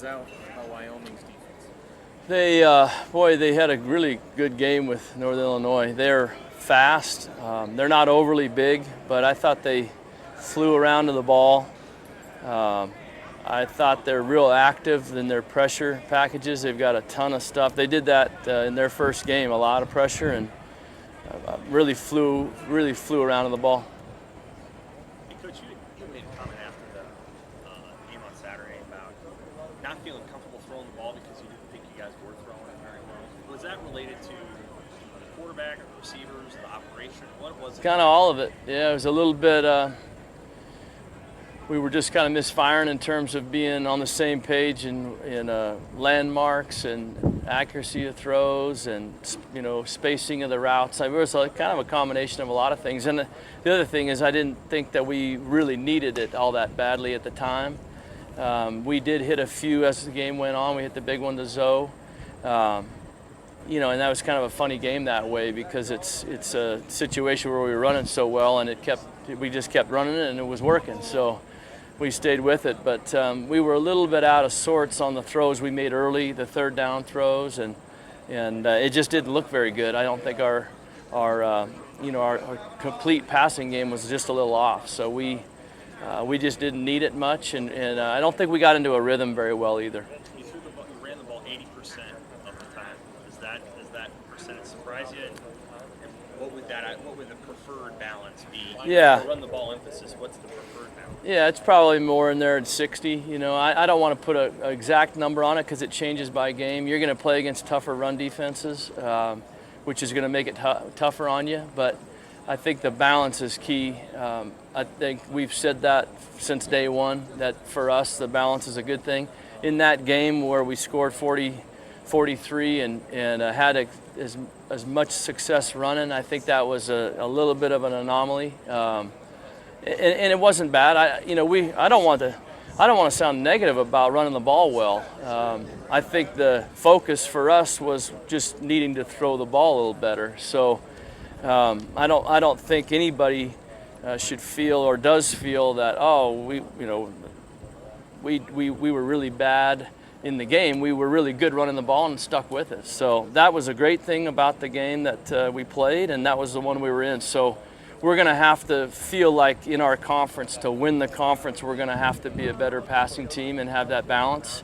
out Wyoming's defense? They had a really good game with Northern Illinois. They're fast. They're not overly big, but I thought they flew around to the ball. I thought they're real active in their pressure packages. They've got a ton of stuff. They did that in their first game, a lot of pressure, and really flew around to the ball. Hey, Coach, you made a comment after the game on Saturday about not feeling comfortable throwing the ball because you didn't think you guys were throwing it very well. Was that related to the quarterback, the receivers, the operation? What was it? Kind of all of it. Yeah, it was a little bit. We were just kind of misfiring in terms of being on the same page in landmarks and accuracy of throws and spacing of the routes. It was kind of a combination of a lot of things. And the other thing is I didn't think that we really needed it all that badly at the time. We did hit a few as the game went on. We hit the big one to Zoe. And that was kind of a funny game that way because it's a situation where we were running so well and we just kept running it and it was working. So we stayed with it, but we were a little bit out of sorts on the throws we made early, the third down throws, and it just didn't look very good. I don't think our complete passing game was just a little off. So we just didn't need it much, and I don't think we got into a rhythm very well either. You ran the ball 80% of the time. Does that percentage surprise you? And what would the preferred balance be? Yeah. Run the ball emphasis. What's the preferred balance? Yeah, it's probably more in there at 60. I don't want to put an exact number on it because it changes by game. You're going to play against tougher run defenses, which is going to make it tougher on you. But I think the balance is key. I think we've said that since day one, that for us the balance is a good thing. In that game where we scored 43 and had as much success running, I think that was a little bit of an anomaly. And it wasn't bad. I don't want to sound negative about running the ball well. I think the focus for us was just needing to throw the ball a little better. So I don't think anybody should feel or does feel that we were really bad in the game. We were really good running the ball and stuck with it. So that was a great thing about the game that we played, and that was the one we were in. So we're going to have to feel like in our conference, to win the conference, we're going to have to be a better passing team and have that balance.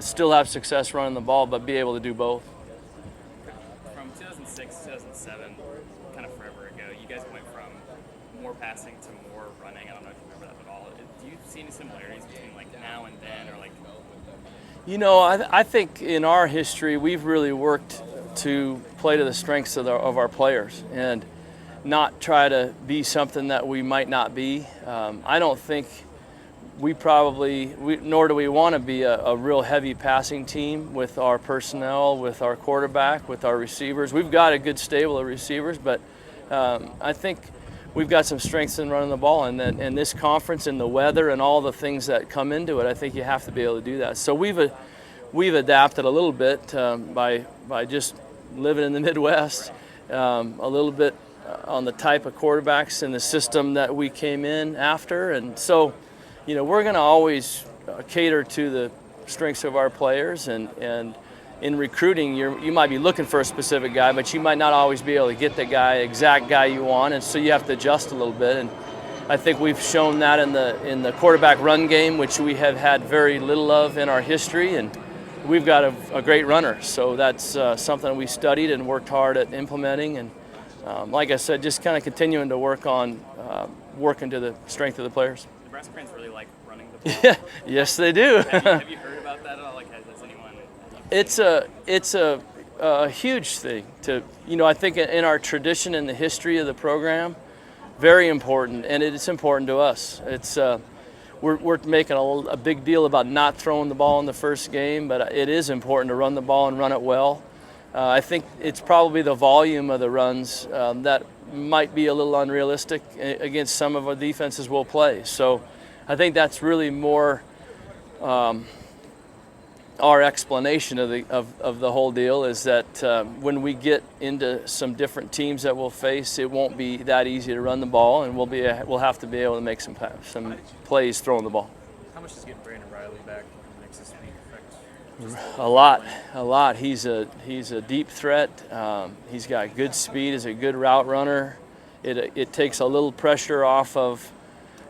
Still have success running the ball, but be able to do both. From 2006, 2007, kind of forever ago, you guys went from more passing to more running. I don't know if you remember that at all. Do you see any similarities between like now and then, or like? I think in our history, we've really worked to play to the strengths of our players and not try to be something that we might not be. I don't think nor do we want to be a real heavy passing team with our personnel, with our quarterback, with our receivers. We've got a good stable of receivers, but I think we've got some strengths in running the ball. And then in this conference and the weather and all the things that come into it, I think you have to be able to do that. So we've adapted a little bit by just living in the Midwest, a little bit on the type of quarterbacks and the system that we came in after. And so, we're going to always cater to the strengths of our players. And in recruiting, you might be looking for a specific guy, but you might not always be able to get the exact guy you want. And so you have to adjust a little bit. And I think we've shown that in the quarterback run game, which we have had very little of in our history. And we've got a great runner. So that's something we studied and worked hard at implementing. And like I said, just kind of continuing to work on working to the strength of the players. Nebraska fans really like running the ball. Yeah, yes, they do. Have you heard about that at all? Like, has anyone? It's a huge thing to I think in our tradition and the history of the program, very important, and it's important to us. It's we're making a big deal about not throwing the ball in the first game, but it is important to run the ball and run it well. I think it's probably the volume of the runs that might be a little unrealistic against some of our defenses we'll play. So I think that's really more our explanation of the whole deal is that when we get into some different teams that we'll face, it won't be that easy to run the ball, and we'll have to be able to make some plays throwing the ball. How much does getting Brandon Riley back from the next week affect A lot. He's a deep threat. He's got good speed. He's a good route runner. It takes a little pressure off of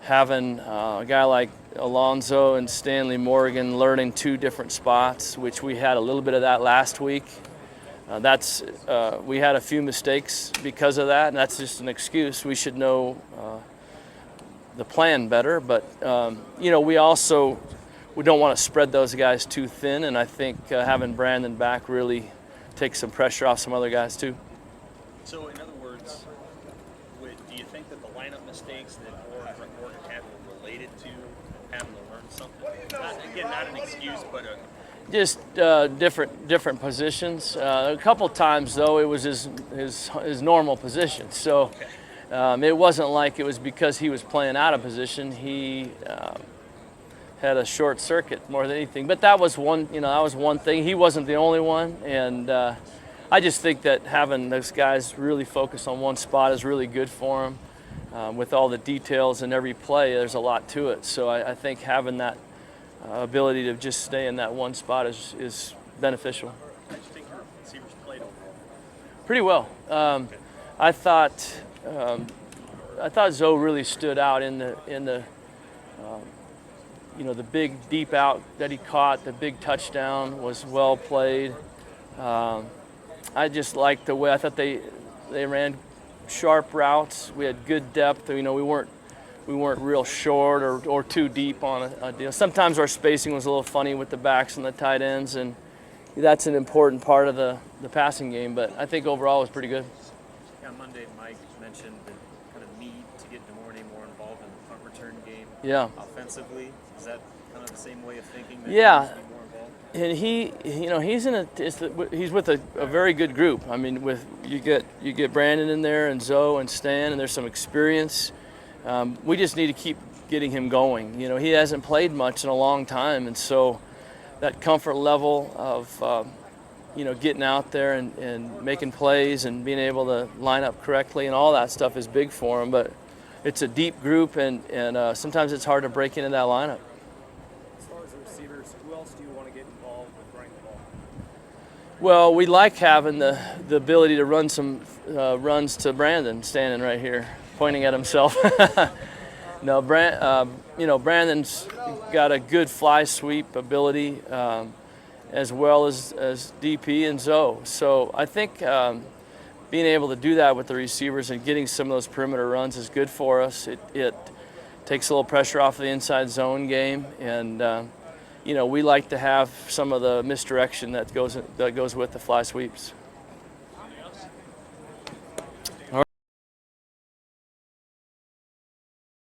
having a guy like Alonzo and Stanley Morgan learning two different spots, which we had a little bit of that last week. We had a few mistakes because of that, and that's just an excuse. We should know the plan better, but we don't want to spread those guys too thin, and I think having Brandon back really takes some pressure off some other guys too. So, in other words, do you think that the lineup mistakes that Morgan had were related to having to learn something? Not an excuse, but just different positions. A couple times though, it was his normal position. So it wasn't like it was because he was playing out of position. He had a short circuit more than anything. But that was one thing. He wasn't the only one, and I just think that having those guys really focus on one spot is really good for them. With all the details in every play, there's a lot to it. So I think having that ability to just stay in that one spot is beneficial. I just think your receivers played overall. Pretty well. I thought Zoe really stood out in the the big deep out that he caught. The big touchdown was well played. I just liked the way I thought they ran sharp routes. We had good depth. We weren't real short or too deep on a deal. Sometimes our spacing was a little funny with the backs and the tight ends, and that's an important part of the passing game. But I think overall it was pretty good. Yeah, on Monday, Mike mentioned the kind of need to get DeMornay more involved in the punt return game. Yeah. Offensively, is that kind of the same way of thinking? That Yeah. he needs to be more involved? And he's with a very good group. I mean, you get Brandon in there and Zoe and Stan, and there's some experience. We just need to keep getting him going. He hasn't played much in a long time, and so that comfort level of getting out there and making plays and being able to line up correctly and all that stuff is big for him. But it's a deep group, and sometimes it's hard to break into that lineup. As far as the receivers, who else do you want to get involved with running the ball? Well, we like having the ability to run some runs to Brandon, standing right here, pointing at himself. No, Brandon's got a good fly sweep ability, as well as DP and Zoe. So I think being able to do that with the receivers and getting some of those perimeter runs is good for us. It takes a little pressure off the inside zone game, and we like to have some of the misdirection that goes with the fly sweeps.